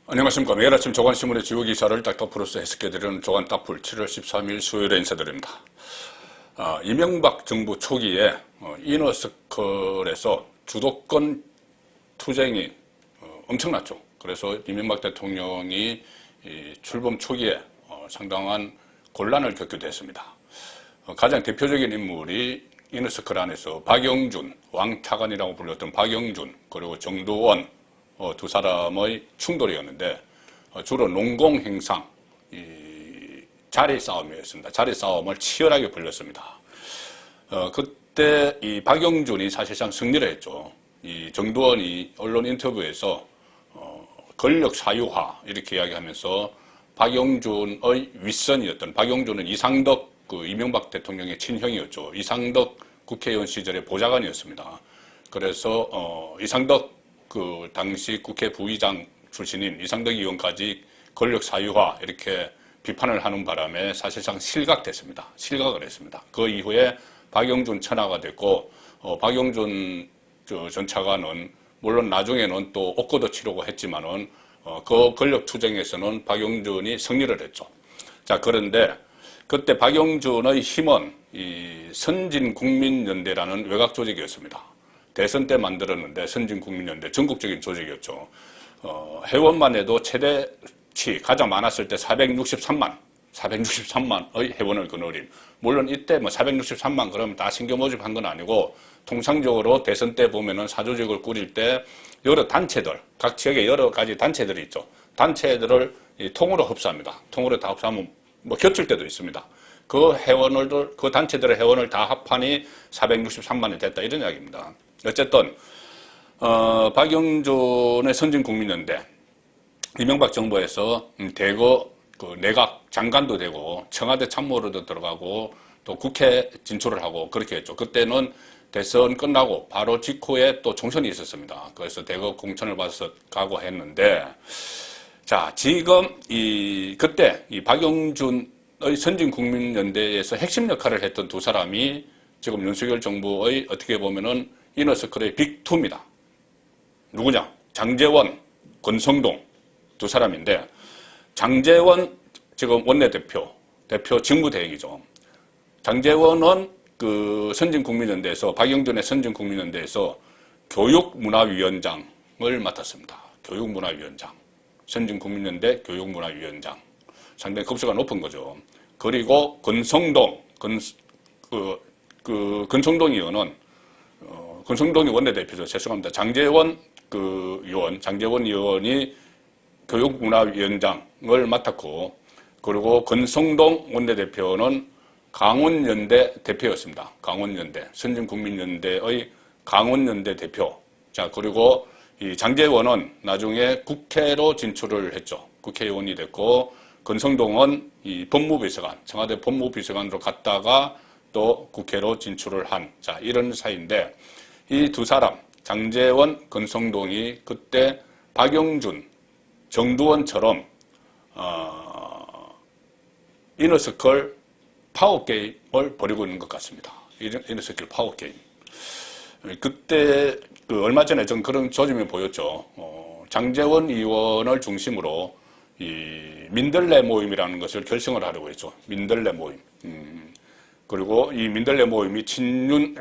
안녕하십니까. 매일 아침 조간신문의 주요 기사를 딱딱풀어서 해석해드리는 조간딱풀 7월 13일 수요일에 인사드립니다. 이명박 정부 초기에 이너서클에서 주도권 투쟁이 엄청났죠. 그래서 이명박 대통령이 출범 초기에 상당한 곤란을 겪기도 했습니다. 가장 대표적인 인물이 이너서클 안에서 박영준, 왕차관이라고 불렸던 박영준, 그리고 정도원 두 사람의 충돌이었는데 주로 농공행상, 자리 싸움이었습니다. 자리 싸움을 치열하게 벌였습니다. 그때 이 박영준이 사실상 승리를 했죠. 이 정도원이 언론 인터뷰에서 권력 사유화 이렇게 이야기하면서 박영준의 윗선이었던, 박영준은 이상덕 이명박 대통령의 친형이었죠. 이상덕 국회의원 시절의 보좌관이었습니다. 그래서 이상덕 당시 국회 부의장 출신인 이상덕 의원까지 권력 사유화 이렇게 비판을 하는 바람에 사실상 실각됐습니다. 실각을 했습니다. 그 이후에 박영준 천하가 됐고 박영준 전 차관은 물론 나중에는 또 옥고도 치르고 했지만은 그 권력 투쟁에서는 박영준이 승리를 했죠. 자, 그런데 그때 박영준의 힘은 이 선진국민연대라는 외곽 조직이었습니다. 대선 때 만들었는데 선진국민연대 전국적인 조직이었죠. 회원만 해도 최대치 가장 많았을 때 463만의 회원을 거느린, 물론 이때 463만 그러면 다 신규 모집한 건 아니고 통상적으로 대선 때 보면은 사조직을 꾸릴 때 여러 단체들, 각 지역에 여러 가지 단체들이 있죠. 단체들을 통으로 흡수합니다. 통으로 다 흡수하면 겹칠 때도 있습니다. 그 단체들의 회원을 다 합하니 463만이 됐다, 이런 이야기입니다. 어쨌든 박영준의 선진국민연대, 이명박 정부에서 대거 내각 장관도 되고 청와대 참모로도 들어가고 또 국회 진출을 하고 그렇게 했죠. 그때는 대선 끝나고 바로 직후에 또 총선이 있었습니다. 그래서 대거 공천을 받아서 가고 했는데, 자, 지금 그때 이 박영준의 선진국민연대에서 핵심 역할을 했던 두 사람이 지금 윤석열 정부의 어떻게 보면은 이너서클의 빅2입니다. 누구냐? 장제원, 권성동 두 사람인데, 장제원 지금 원내대표, 대표 직무대행이죠. 장제원은 선진국민연대에서, 박영준의 선진국민연대에서 교육문화위원장을 맡았습니다. 교육문화위원장. 선진국민연대 교육문화위원장. 상당히 급수가 높은 거죠. 그리고 권성동, 권성동 의원은 권성동이 원내대표죠. 죄송합니다. 장제원 의원이 교육문화위원장을 맡았고, 그리고 권성동 원내대표는 강원연대 대표였습니다. 강원연대, 선진국민연대의 강원연대 대표. 자, 그리고 이 장제원은 나중에 국회로 진출을 했죠. 국회의원이 됐고, 권성동은 이 법무비서관, 청와대 법무비서관으로 갔다가 또 국회로 진출을 한, 자, 이런 사이인데, 이 두 사람, 장제원, 권성동이 그때 박영준, 정두원처럼 이너서클 파워게임을 벌이고 있는 것 같습니다. 이너서클 파워게임. 그때 얼마 전에 전 그런 조짐이 보였죠. 장제원 의원을 중심으로 이 민들레 모임이라는 것을 결성을 하려고 했죠. 민들레 모임. 그리고 이 민들레 모임이 친윤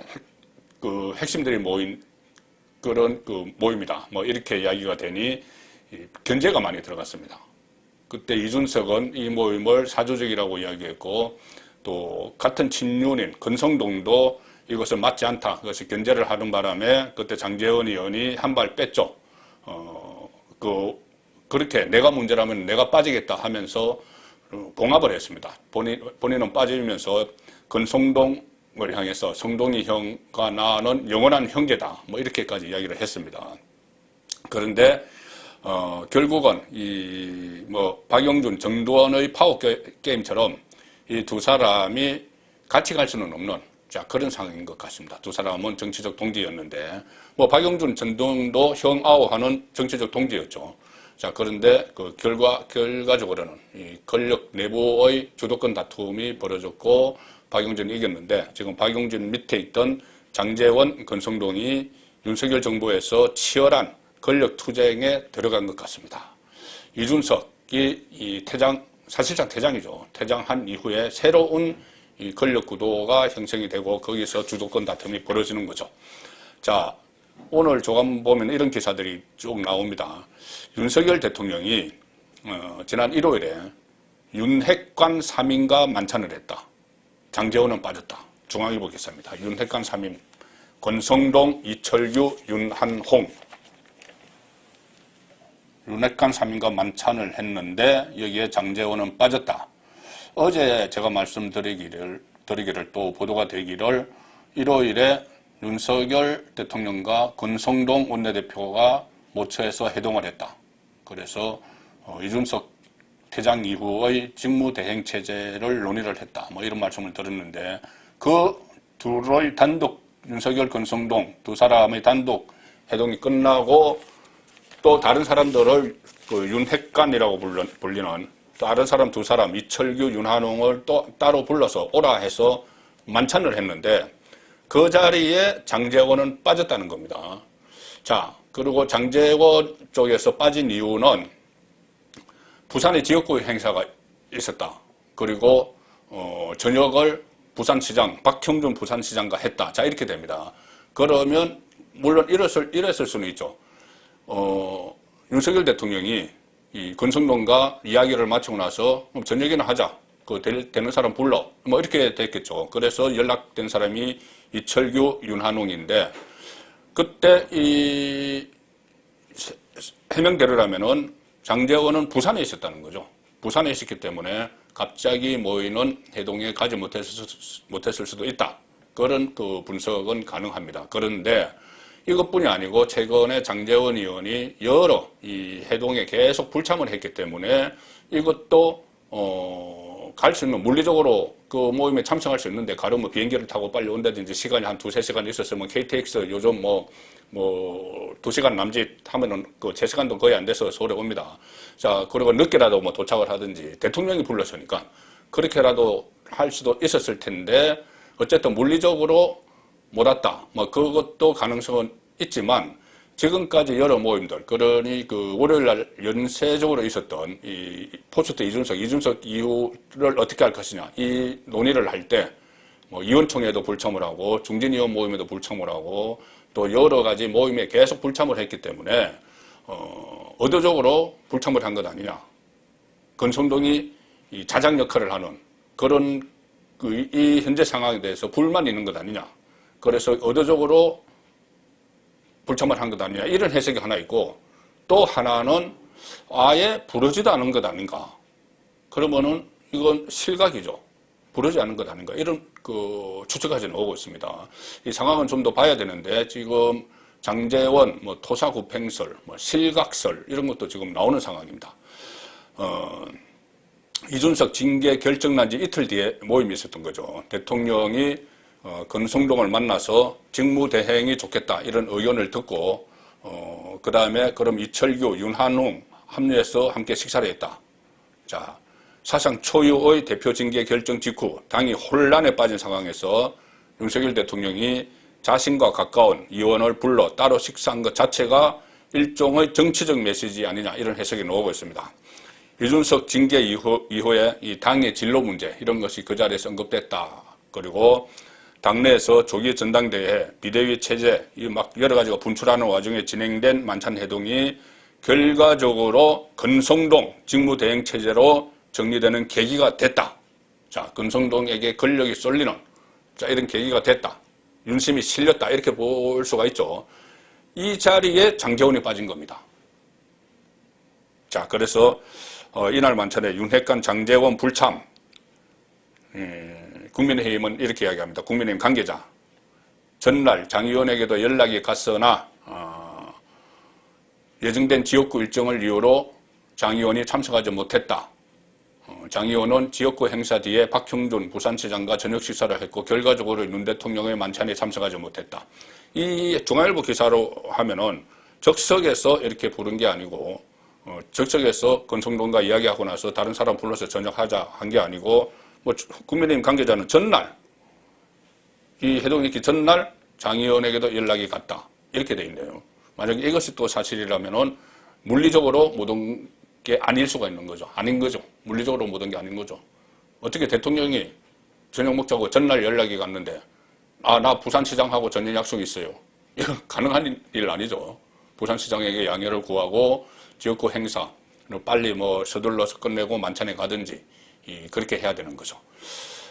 핵심들이 모인 그런 모임이다. 이렇게 이야기가 되니 견제가 많이 들어갔습니다. 그때 이준석은 이 모임을 사조직이라고 이야기했고, 또 같은 친윤인 권성동도 이것을 맞지 않다, 그것이 견제를 하는 바람에 그때 장제원 의원이 한 발 뺐죠. 그렇게 내가 문제라면 내가 빠지겠다 하면서 봉합을 했습니다. 본인은 빠지면서 권성동을 향해서 성동이 형과 나는 영원한 형제다, 이렇게까지 이야기를 했습니다. 그런데 결국은 박영준, 정두원의 파워게임처럼 이 두 사람이 같이 갈 수는 없는, 자, 그런 상황인 것 같습니다. 두 사람은 정치적 동지였는데, 박영준, 정두원도 형아우하는 정치적 동지였죠. 자, 그런데 결과적으로는 이 권력 내부의 주도권 다툼이 벌어졌고, 박영준이 이겼는데, 지금 박영준 밑에 있던 장제원, 권성동이 윤석열 정부에서 치열한 권력 투쟁에 들어간 것 같습니다. 이준석이 이 퇴장, 사실상 퇴장이죠. 퇴장한 이후에 새로운 이 권력 구도가 형성이 되고 거기서 주도권 다툼이 벌어지는 거죠. 자, 오늘 조간 보면 이런 기사들이 쭉 나옵니다. 윤석열 대통령이 지난 1월에 윤핵관 3인과 만찬을 했다. 장제원은 빠졌다. 중앙일보 기사입니다. 윤핵관 3인 권성동, 이철규, 윤한홍 윤핵관 3인과 만찬을 했는데 여기에 장제원은 빠졌다. 어제 제가 말씀드리기를 또 보도가 되기를 1월에 윤석열 대통령과 권성동 원내대표가 모처에서 회동을 했다. 그래서 이준석 퇴장 이후의 직무대행체제를 논의를 했다. 뭐 이런 말씀을 들었는데 그 둘의 단독 윤석열, 권성동 두 사람의 단독 회동이 끝나고 또 다른 사람들을 그 윤핵관이라고 불리는 다른 사람 두 사람 이철규, 윤한홍을 또 따로 불러서 오라 해서 만찬을 했는데 그 자리에 장제원은 빠졌다는 겁니다. 자, 그리고 장제원 쪽에서 빠진 이유는 부산에 지역구 행사가 있었다. 그리고 저녁을 부산시장, 박형준 부산시장과 했다. 자, 이렇게 됩니다. 그러면 물론 이랬을 수는 있죠. 윤석열 대통령이 이 권성동과 이야기를 마치고 나서 저녁에는 하자. 되는 사람 불러. 뭐 이렇게 됐겠죠. 그래서 연락된 사람이 이철규, 윤한홍인데 그때 이 해명대로라면은 장제원은 부산에 있었다는 거죠. 부산에 있었기 때문에 갑자기 모이는 회동에 가지 못했을 수도 있다. 그런 그 분석은 가능합니다. 그런데 이것뿐이 아니고 최근에 장제원 의원이 여러 이 회동에 계속 불참을 했기 때문에 이것도 갈 수 있는 물리적으로 그 모임에 참석할 수 있는데 가려면 비행기를 타고 빨리 온다든지 시간이 한 2-3시간 있었으면 KTX 요즘 뭐 2시간 남짓 하면은 그 3시간도 거의 안 돼서 서울에 옵니다. 자, 그리고 늦게라도 뭐 도착을 하든지 대통령이 불렀으니까 그렇게라도 할 수도 있었을 텐데 어쨌든 물리적으로 못 왔다. 뭐 그것도 가능성은 있지만 지금까지 여러 모임들, 그러니 그 월요일날 연쇄적으로 있었던 이 포스트 이준석 이후를 어떻게 할 것이냐 이 논의를 할 때 뭐 의원총회도 불참을 하고 중진의원 모임에도 불참을 하고 또 여러 가지 모임에 계속 불참을 했기 때문에 의도적으로 불참을 한 것 아니냐. 권성동이 이 자장 역할을 하는 그런 이 현재 상황에 대해서 불만이 있는 것 아니냐. 그래서 의도적으로 불참을 한 것 아니냐. 이런 해석이 하나 있고 또 하나는 아예 부르지도 않은 것 아닌가. 그러면은 이건 실각이죠. 부르지 않은 것 아닌가. 이런 그 추측까지 나오고 있습니다. 이 상황은 좀 더 봐야 되는데 지금 장제원, 뭐 토사구팽설, 뭐 실각설 이런 것도 지금 나오는 상황입니다. 이준석 징계 결정 난 지 이틀 뒤에 모임이 있었던 거죠. 대통령이 권성동을 만나서 직무대행이 좋겠다 이런 의견을 듣고 그 다음에 그럼 이철규, 윤한홍 합류해서 함께 식사를 했다. 자, 사상 초유의 대표 징계 결정 직후 당이 혼란에 빠진 상황에서 윤석열 대통령이 자신과 가까운 의원을 불러 따로 식사한 것 자체가 일종의 정치적 메시지 아니냐 이런 해석이 나오고 있습니다. 이준석 징계 이후에 이 당의 진로 문제 이런 것이 그 자리에서 언급됐다. 그리고 당내에서 조기 전당대회, 비대위 체제 이 막 여러 가지가 분출하는 와중에 진행된 만찬 회동이 결과적으로 권성동 직무대행 체제로 정리되는 계기가 됐다. 자, 권성동에게 권력이 쏠리는 자 이런 계기가 됐다. 윤심이 실렸다. 이렇게 볼 수가 있죠. 이 자리에 장제원이 빠진 겁니다. 자, 그래서 이날 만찬에 윤핵관 장제원 불참. 국민의힘은 이렇게 이야기합니다. 국민의힘 관계자. 전날 장 의원에게도 연락이 갔으나 예정된 지역구 일정을 이유로 장 의원이 참석하지 못했다. 장 의원은 지역구 행사 뒤에 박형준 부산시장과 저녁 식사를 했고 결과적으로 윤 대통령의 만찬에 참석하지 못했다. 이 중앙일보 기사로 하면은 적석에서 이렇게 부른 게 아니고 적석에서 권성동과 이야기하고 나서 다른 사람 불러서 저녁하자 한 게 아니고 뭐 국민의힘 관계자는 전날 이 회동이 있기 전날 장 의원에게도 연락이 갔다. 이렇게 돼 있네요. 만약에 이것이 또 사실이라면은 물리적으로 모든 게 아닐 수가 있는 거죠. 아닌 거죠. 물리적으로 모든 게 아닌 거죠. 어떻게 대통령이 저녁 먹자고 전날 연락이 갔는데 나 부산시장하고 저녁 약속이 있어요. 이건 가능한 일 아니죠. 부산시장에게 양해를 구하고 지역구 행사 빨리 뭐 서둘러서 끝내고 만찬에 가든지 그렇게 해야 되는 거죠.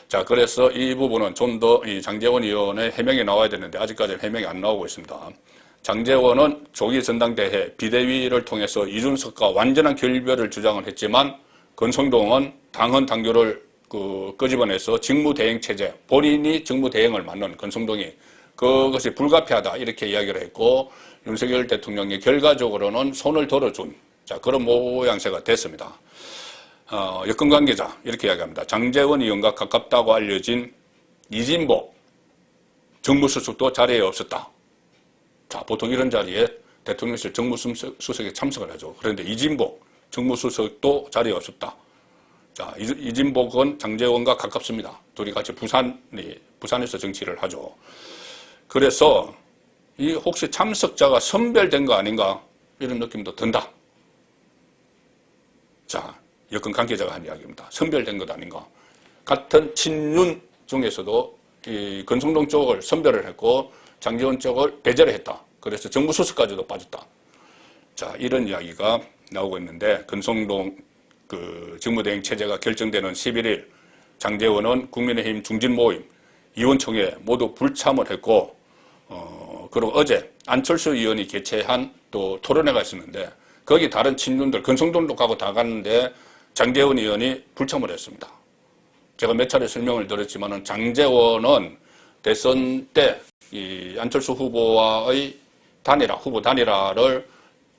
자, 그래서 이 부분은 좀 더 장제원 의원의 해명이 나와야 되는데 아직까지는 해명이 안 나오고 있습니다. 장제원은 조기 전당대회 비대위를 통해서 이준석과 완전한 결별을 주장을 했지만 권성동은 당헌 당규를 끄집어내서 직무대행체제, 본인이 직무대행을 맡는 권성동이 그것이 불가피하다 이렇게 이야기를 했고 윤석열 대통령이 결과적으로는 손을 들어준 그런 모양새가 됐습니다. 여권 관계자 이렇게 이야기합니다. 장제원 의원과 가깝다고 알려진 이진복 정무수석도 자리에 없었다. 자, 보통 이런 자리에 대통령실 정무수석이 참석을 하죠. 그런데 이진복 정무수석도 자리에 없었다. 자, 이진복은 장제원과 가깝습니다. 둘이 같이 부산에서 정치를 하죠. 그래서 이 혹시 참석자가 선별된 거 아닌가 이런 느낌도 든다. 자, 여권 관계자가 한 이야기입니다. 선별된 것 아닌가. 같은 친윤 중에서도 이 권성동 쪽을 선별을 했고 장제원 쪽을 배제를 했다. 그래서 정무수석까지도 빠졌다. 자, 이런 이야기가 나오고 있는데 권성동 직무대행 체제가 결정되는 11일 장제원은 국민의힘 중진모임, 의원총회 모두 불참을 했고 그리고 어제 안철수 의원이 개최한 또 토론회가 있었는데 거기 다른 친윤들 권성동도 가고 다 갔는데 장제원 의원이 불참을 했습니다. 제가 몇 차례 설명을 드렸지만은 장제원은 대선 때 이 안철수 후보와의 후보 단일화를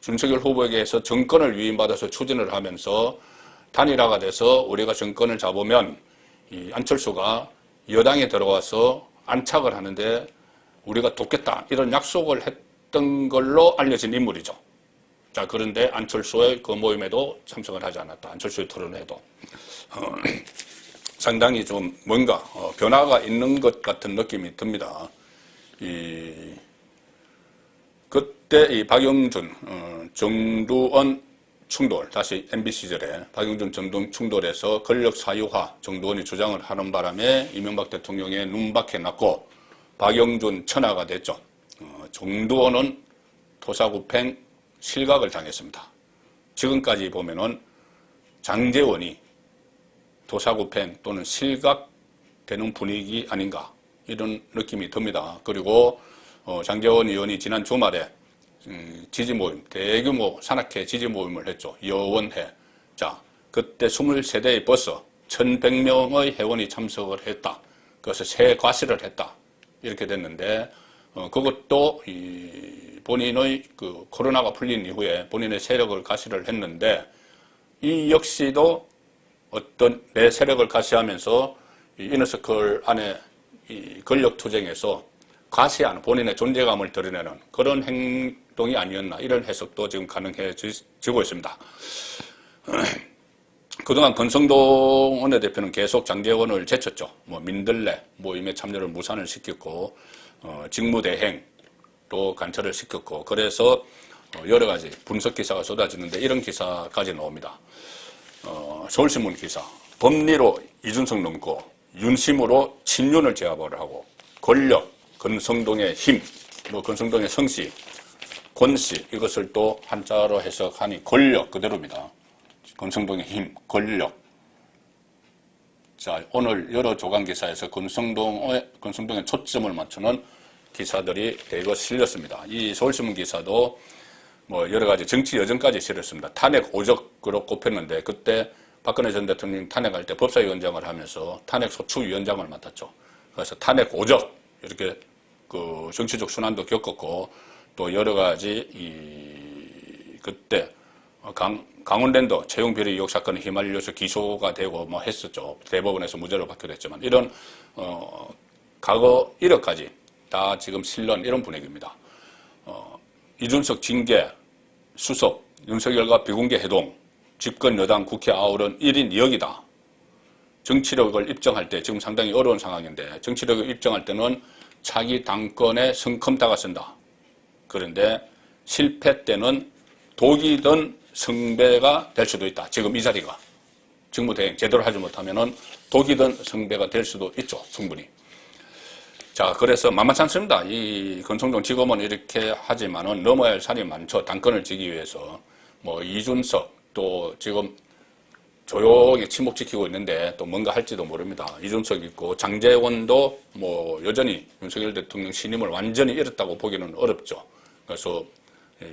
윤석열 후보에게서 정권을 위임받아서 추진을 하면서 단일화가 돼서 우리가 정권을 잡으면 이 안철수가 여당에 들어와서 안착을 하는데 우리가 돕겠다 이런 약속을 했던 걸로 알려진 인물이죠. 자, 그런데 안철수의 그 모임에도 참석을 하지 않았다. 안철수의 토론회도 상당히 좀 뭔가 변화가 있는 것 같은 느낌이 듭니다. 그때 이 박영준, 정두원 충돌, 다시 MB 시절에 박영준, 정두원 충돌에서 권력 사유화 정두원이 주장을 하는 바람에 이명박 대통령의 눈밖에 났고 박영준 천하가 됐죠. 정두원은 토사구팽 실각을 당했습니다. 지금까지 보면은 장제원이 토사구팽 또는 실각되는 분위기 아닌가 이런 느낌이 듭니다. 그리고 장제원 의원이 지난 주말에 지지 모임, 대규모 산악회 지지 모임을 했죠. 여원회. 자, 그때 23대의 버스 1,100명의 회원이 참석을 했다. 그래서 새 과시를 했다. 이렇게 됐는데 그것도 본인의 코로나가 풀린 이후에 본인의 세력을 가시를 했는데 이 역시도 어떤 내 세력을 가시하면서 이너서클 안에 이 권력투쟁에서 과시하는 본인의 존재감을 드러내는 그런 행동이 아니었나 이런 해석도 지금 가능해지고 있습니다. 그동안 권성동 원내대표는 계속 장제원을 제쳤죠. 민들레 모임에 참여를 무산을 시켰고 직무대행도 관철을 시켰고 그래서 여러 가지 분석 기사가 쏟아지는데 이런 기사까지 나옵니다. 서울신문 기사 법리로 이준석 넘고 윤심으로 친윤을 제압을 하고 권력, 권성동의 힘, 권성동의 성씨, 권씨 이것을 또 한자로 해석하니 권력 그대로입니다. 권성동의 힘, 권력. 자, 오늘 여러 조간 기사에서 권성동의 초점을 맞추는 기사들이 대거 실렸습니다. 이 서울신문 기사도 여러 가지 정치 여정까지 실렸습니다. 탄핵 오적으로 꼽혔는데 그때 박근혜 전 대통령이 탄핵할 때 법사위원장을 하면서 탄핵 소추위원장을 맡았죠. 그래서 탄핵 오적 이렇게 정치적 순환도 겪었고 또 여러 가지 그때 강원랜드 채용 비리 의혹 사건에 휘말려서 기소가 되고 했었죠. 대법원에서 무죄를 받기도 했지만 이런 과거 이력까지 다 지금 실런 이런 분위기입니다. 이준석 징계, 수석, 윤석열과 비공개 회동, 집권 여당 국회 아우른 1인 2역이다. 정치력을 입증할 때 지금 상당히 어려운 상황인데 정치력을 입증할 때는 차기 당권에 성컴다가 쓴다. 그런데 실패 때는 독이든 성배가 될 수도 있다. 지금 이 자리가 직무대행 제대로 하지 못하면은 독이든 성배가 될 수도 있죠. 충분히. 자, 그래서 만만치 않습니다. 이 권성동 지검은 이렇게 하지만은 넘어야 할 산이 많죠. 당권을 지기 위해서. 뭐 이준석 또 지금 조용히 침묵 지키고 있는데 또 뭔가 할지도 모릅니다. 이준석 있고 장제원도 뭐 여전히 윤석열 대통령 신임을 완전히 잃었다고 보기는 어렵죠. 그래서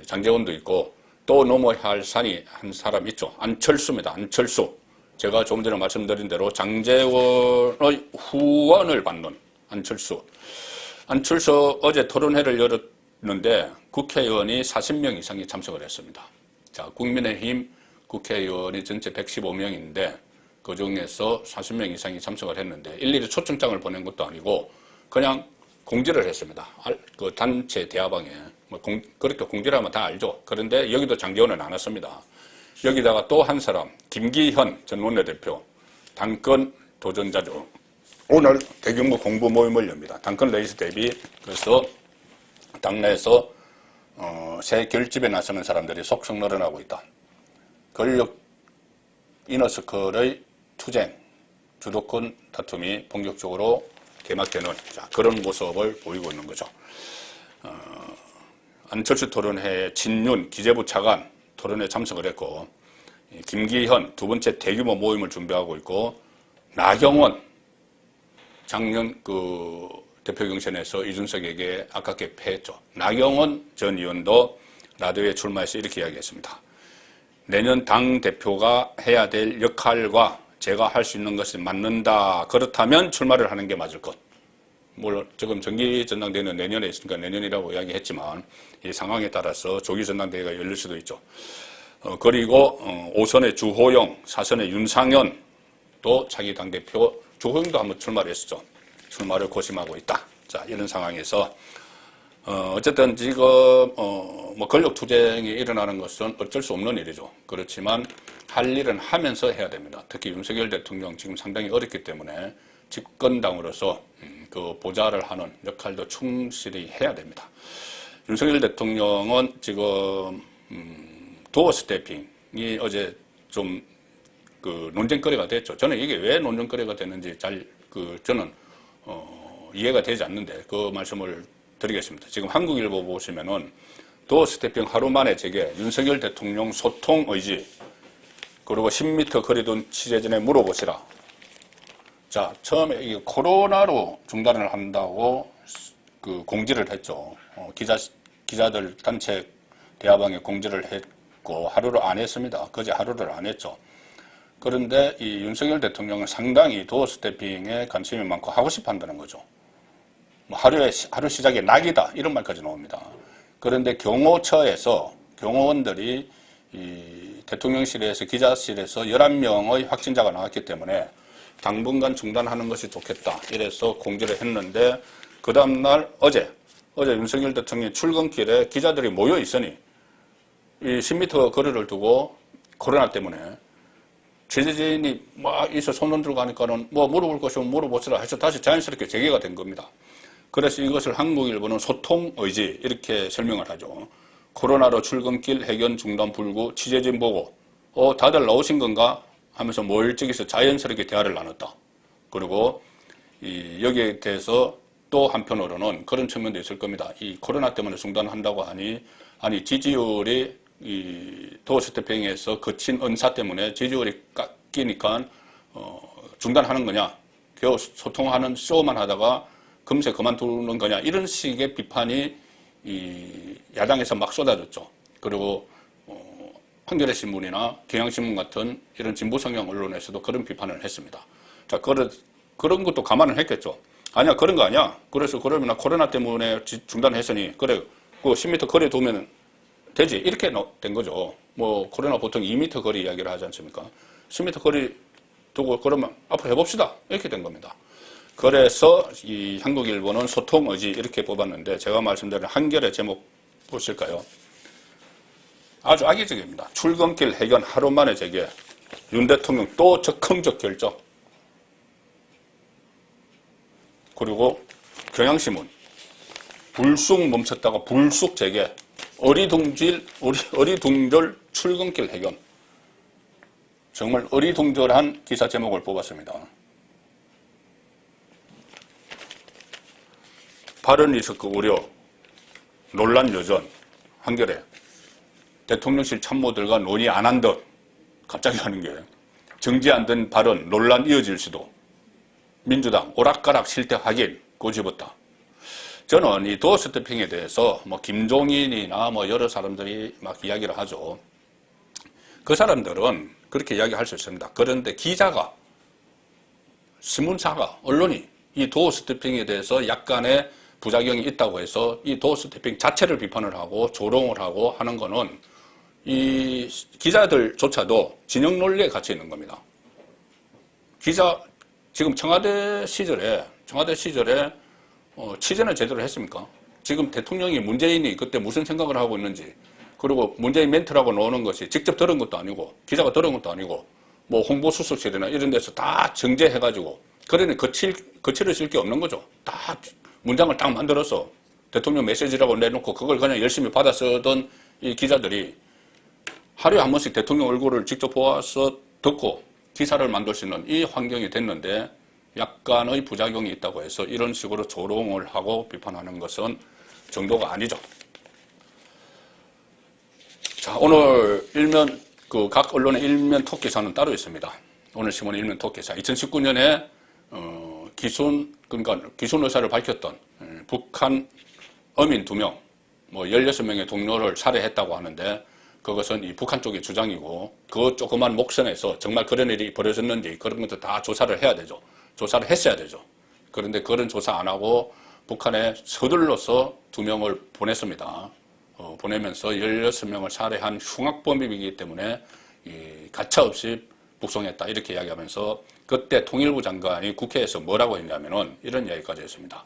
장제원도 있고 또 넘어야 할 산이 한 사람 있죠. 안철수입니다. 안철수. 제가 조금 전에 말씀드린 대로 장제원의 후원을 받는 안철수. 안철수 어제 토론회를 열었는데 국회의원이 40명 이상이 참석을 했습니다. 자, 국민의힘 국회의원이 전체 115명인데 그 중에서 40명 이상이 참석을 했는데 일일이 초청장을 보낸 것도 아니고 그냥 공지를 했습니다. 그 단체 대화방에 그렇게 공지를 하면 다 알죠. 그런데 여기도 장제원은 안 왔습니다. 여기다가 또 한 사람 김기현 전 원내대표 당권 도전자죠. 오늘 대규모 공부 모임을 엽니다. 당권 레이스 대비. 그래서 당내에서 새 결집에 나서는 사람들이 속속 늘어나고 있다. 권력 이너서클의 투쟁, 주도권 다툼이 본격적으로 개막되는 그런 모습을 보이고 있는 거죠. 안철수 토론회에 진윤 기재부 차관 토론회에 참석을 했고 김기현 두 번째 대규모 모임을 준비하고 있고 나경원 작년 그 대표 경선에서 이준석에게 아깝게 패했죠. 나경원 전 의원도 라디오에 출마해서 이렇게 이야기했습니다. 내년 당대표가 해야 될 역할과 제가 할 수 있는 것이 맞는다. 그렇다면 출마를 하는 게 맞을 것. 물론 지금 정기전당대회는 내년에 있으니까 내년이라고 이야기했지만 이 상황에 따라서 조기전당대회가 열릴 수도 있죠. 그리고 5선의 주호영, 4선의 윤상현 또 자기 당대표 주호영도 한번 출마를 했었죠. 출마를 고심하고 있다. 자, 이런 상황에서 어쨌든 지금 뭐 권력 투쟁이 일어나는 것은 어쩔 수 없는 일이죠. 그렇지만 할 일은 하면서 해야 됩니다. 특히 윤석열 대통령 지금 상당히 어렵기 때문에 집권당으로서 그 보좌를 하는 역할도 충실히 해야 됩니다. 윤석열 대통령은 지금 도어 스태핑이 어제 좀 그 논쟁거리가 됐죠. 저는 이게 왜 논쟁거리가 됐는지 저는 이해가 되지 않는데 그 말씀을 드리겠습니다. 지금 한국일보 보시면은 도어 스태핑 하루 만에 제게 윤석열 대통령 소통 의지 그리고 10m 거리 둔 취재진에 물어보시라. 자, 처음에 이게 코로나로 중단을 한다고 그 공지를 했죠. 기자들 단체 대화방에 공지를 했고 하루를 안 했습니다. 그제 하루를 안 했죠. 그런데 이 윤석열 대통령은 상당히 도어 스태핑에 관심이 많고 하고 싶어 한다는 거죠. 뭐 하루 시작에 낙이다 이런 말까지 나옵니다. 그런데 경호처에서 경호원들이 이 대통령실에서 기자실에서 11명의 확진자가 나왔기 때문에 당분간 중단하는 것이 좋겠다. 이래서 공지를 했는데 그 다음날 어제 윤석열 대통령 출근길에 기자들이 모여 있으니 이 10m 거리를 두고 코로나 때문에 취재진이 막 있어 손 흔들고 하니까는 뭐 물어볼 것이면 물어보시라 해서 다시 자연스럽게 재개가 된 겁니다. 그래서 이것을 한국일보는 소통 의지 이렇게 설명을 하죠. 코로나로 출근길 해견 중단 불구 취재진 보고 다들 나오신 건가 하면서 모일찍에서 자연스럽게 대화를 나눴다. 그리고 여기에 대해서 또 한편으로는 그런 측면도 있을 겁니다. 이 코로나 때문에 중단한다고 하니 지지율이 이 도어 스태핑에서 거친 언사 때문에 지지율이 깎이니까 중단하는 거냐, 겨우 소통하는 쇼만 하다가 금세 그만두는 거냐 이런 식의 비판이 이 야당에서 막 쏟아졌죠. 그리고 한겨레 신문이나 경향신문 같은 이런 진보 성향 언론에서도 그런 비판을 했습니다. 자, 그런 것도 감안을 했겠죠. 아니야, 그런 거 아니야. 그래서 그러면 코로나 때문에 중단했으니 그래, 그 10m 거리에 두면 되지. 이렇게 된 거죠. 뭐 코로나 보통 2m 거리 이야기를 하지 않습니까? 10m 거리 두고 그러면 앞으로 해봅시다. 이렇게 된 겁니다. 그래서 이 한국일보는 소통 의지 이렇게 뽑았는데 제가 말씀드린 한겨레 제목 보실까요? 아주 악의적입니다. 출근길 해견 하루 만에 재개. 윤 대통령 또 적극적 결정. 그리고 경향신문 불쑥 멈췄다가 불쑥 재개. 어리둥절 출근길 해견. 정말 어리둥절한 기사 제목을 뽑았습니다. 발언 리스크 우려, 논란 여전, 한겨레. 대통령실 참모들과 논의 안 한 듯 갑자기 하는 게 정지 안 된 발언, 논란 이어질 수도. 민주당 오락가락 실태 확인 꼬집었다. 저는 이 도어 스태핑에 대해서 뭐 김종인이나 뭐 여러 사람들이 막 이야기를 하죠. 그 사람들은 그렇게 이야기할 수 있습니다. 그런데 기자가, 신문사가, 언론이 이 도어 스태핑에 대해서 약간의 부작용이 있다고 해서 이 도어 스태핑 자체를 비판을 하고 조롱을 하고 하는 거는 이 기자들조차도 진영 논리에 갇혀 있는 겁니다. 지금 청와대 시절에 취재는 제대로 했습니까? 지금 대통령이 문재인이 그때 무슨 생각을 하고 있는지, 그리고 문재인 멘트라고 나오는 것이 직접 들은 것도 아니고 기자가 들은 것도 아니고 뭐 홍보수석실이나 이런 데서 다 정제해가지고, 그러니 거칠을 쓸 게 없는 거죠. 다 문장을 딱 만들어서 대통령 메시지라고 내놓고 그걸 그냥 열심히 받아 쓰던 이 기자들이 하루에 한 번씩 대통령 얼굴을 직접 보아서 듣고 기사를 만들 수 있는 이 환경이 됐는데, 약간의 부작용이 있다고 해서 이런 식으로 조롱을 하고 비판하는 것은 정도가 아니죠. 자, 오늘 각 언론의 일면 톡 기사는 따로 있습니다. 오늘 신문 일면 톡 기사. 2019년에 그러니까 귀순 의사를 밝혔던 북한 어민 2명, 뭐 16명의 동료를 살해했다고 하는데, 그것은 이 북한 쪽의 주장이고, 그 조그만 목선에서 정말 그런 일이 벌어졌는지 그런 것도 다 조사를 해야 되죠. 조사를 했어야 되죠. 그런데 그런 조사 안 하고 북한에 서둘러서 2명을 보냈습니다. 보내면서 16명을 살해한 흉악범이기 때문에 가차없이 북송했다, 이렇게 이야기하면서 그때 통일부 장관이 국회에서 뭐라고 했냐면은 이런 이야기까지 했습니다.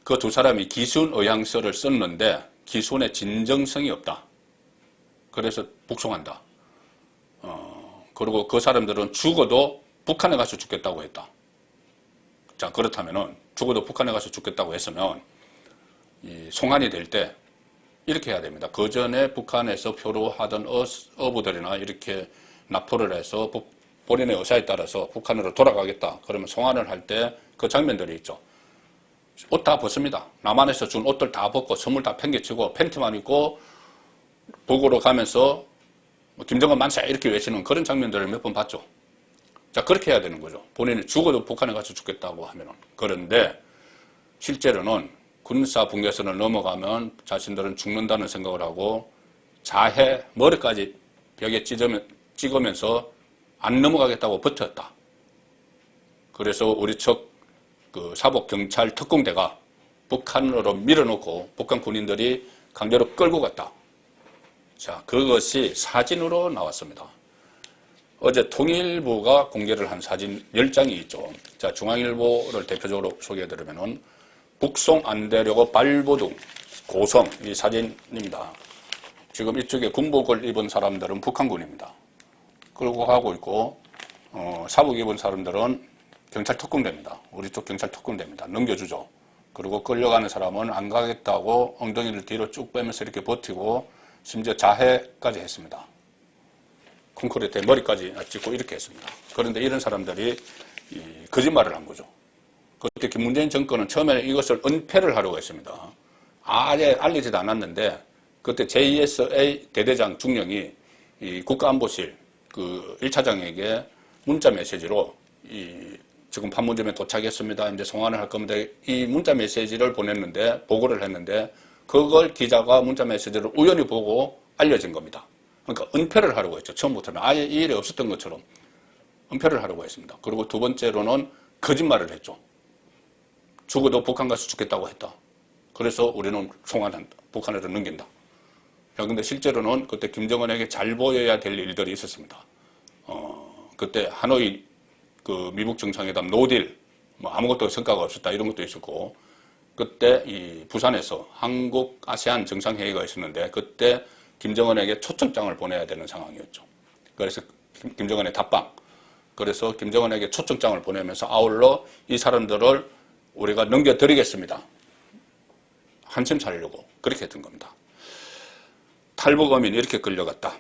그 2사람이 기순 의향서를 썼는데 기순의 진정성이 없다. 그래서 북송한다. 그리고 그 사람들은 죽어도 북한에 가서 죽겠다고 했다. 자, 그렇다면은 죽어도 북한에 가서 죽겠다고 했으면 이 송환이 될 때 이렇게 해야 됩니다. 그 전에 북한에서 표류하던 어부들이나 이렇게 납포를 해서 본인의 의사에 따라서 북한으로 돌아가겠다. 그러면 송환을 할 때 그 장면들이 있죠. 옷 다 벗습니다. 남한에서 준 옷들 다 벗고 선물 다 팽개치고 팬티만 입고 보고로 가면서 김정은 만세 이렇게 외치는 그런 장면들을 몇 번 봤죠. 자, 그렇게 해야 되는 거죠. 본인이 죽어도 북한에 가서 죽겠다고 하면은. 그런데 실제로는 군사 분계선을 넘어가면 자신들은 죽는다는 생각을 하고 자해 머리까지 벽에 찍으면서 안 넘어가겠다고 버텼다. 그래서 우리 측 사복 경찰 특공대가 북한으로 밀어놓고 북한 군인들이 강제로 끌고 갔다. 자, 그것이 사진으로 나왔습니다. 어제 통일부가 공개를 한 사진 10장이 있죠. 자, 중앙일보를 대표적으로 소개해드리면은 북송 안 되려고 발버둥, 고성, 이 사진입니다. 지금 이쪽에 군복을 입은 사람들은 북한군입니다. 끌고 가고 있고, 사복 입은 사람들은 경찰 특공대입니다. 우리 쪽 경찰 특공대입니다. 넘겨주죠. 그리고 끌려가는 사람은 안 가겠다고 엉덩이를 뒤로 쭉 빼면서 이렇게 버티고, 심지어 자해까지 했습니다. 콘크리트에 머리까지 찍고 이렇게 했습니다. 그런데 이런 사람들이 거짓말을 한 거죠. 그때 김문재인 정권은 처음에 이것을 은폐를 하려고 했습니다. 아예 알리지도 않았는데, 그때 JSA 대대장 중령이 이 국가안보실 그 1차장에게 문자 메시지로 지금 판문점에 도착했습니다. 이제 송환을 할 겁니다. 이 문자 메시지를 보냈는데, 보고를 했는데, 그걸 기자가 문자 메시지를 우연히 보고 알려진 겁니다. 그러니까 은폐를 하려고 했죠. 처음부터는 아예 이 일이 없었던 것처럼 은폐를 하려고 했습니다. 그리고 두 번째로는 거짓말을 했죠. 죽어도 북한 가서 죽겠다고 했다. 그래서 우리는 송환한다. 북한으로 넘긴다. 야, 근데 실제로는 그때 김정은에게 잘 보여야 될 일들이 있었습니다. 그때 하노이 그 미국 정상회담 노딜, 뭐 아무것도 성과가 없었다 이런 것도 있었고, 그때 이 부산에서 한국 아세안 정상회의가 있었는데 그때 김정은에게 초청장을 보내야 되는 상황이었죠. 그래서 김정은의 답방. 그래서 김정은에게 초청장을 보내면서 아울러 이 사람들을 우리가 넘겨드리겠습니다. 한참 살려고 그렇게 했던 겁니다. 탈북 어민 이렇게 끌려갔다.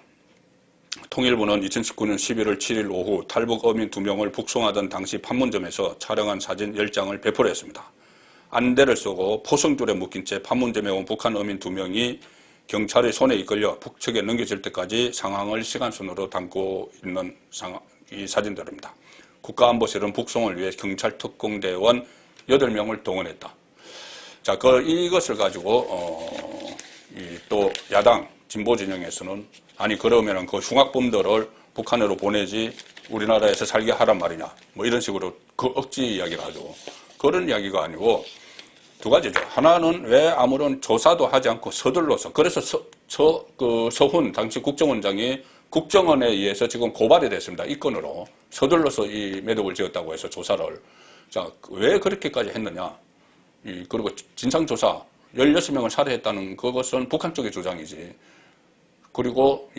통일부는 2019년 11월 7일 오후 탈북 어민 2명을 북송하던 당시 판문점에서 촬영한 사진 10장을 배포를 했습니다. 안대를 쓰고 포성줄에 묶인 채 판문점에 온 북한 어민 2명이 경찰의 손에 이끌려 북측에 넘겨질 때까지 상황을 시간순으로 담고 있는 이 사진들입니다. 국가안보실은 북송을 위해 경찰 특공대원 8명을 동원했다. 자, 이것을 가지고 또 야당 진보 진영에서는 아니 그러면은 그 흉악범들을 북한으로 보내지 우리나라에서 살게 하란 말이냐 뭐 이런 식으로 그 억지 이야기를 하죠. 그런 이야기가 아니고 두 가지죠. 하나는 왜 아무런 조사도 하지 않고 서둘러서 그래서 서훈 당시 국정원장이 국정원에 의해서 지금 고발이 됐습니다. 이 건으로 서둘러서 이 매듭을 지었다고 해서 조사를. 자, 왜 그렇게까지 했느냐. 그리고 진상조사 16명을 살해했다는 그것은 북한 쪽의 주장이지. 그리고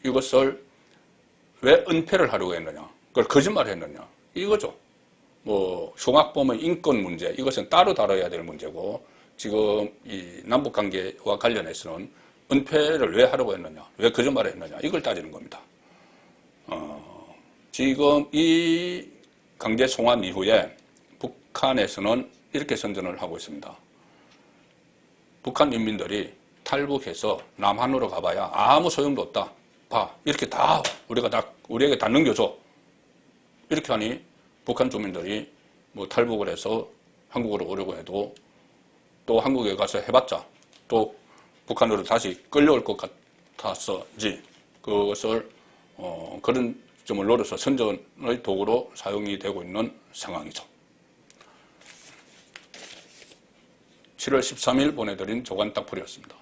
이것을 왜 은폐를 하려고 했느냐. 그걸 거짓말을 했느냐. 이거죠. 뭐 흉악범의 인권 문제 이것은 따로 다뤄야 될 문제고 지금 이 남북관계와 관련해서는 은폐를 왜 하려고 했느냐. 왜 거짓말을 했느냐. 이걸 따지는 겁니다. 지금 이 강제 송환 이후에 북한에서는 이렇게 선전을 하고 있습니다. 북한 인민들이 탈북해서 남한으로 가봐야 아무 소용도 없다. 봐. 이렇게 다 우리에게 다 넘겨줘. 이렇게 하니 북한 주민들이 뭐 탈북을 해서 한국으로 오려고 해도 또 한국에 가서 해봤자 또 북한으로 다시 끌려올 것 같아서지 그것을 그런 점을 노려서 선전의 도구로 사용이 되고 있는 상황이죠. 7월 13일 보내드린 조간 딱풀이었습니다.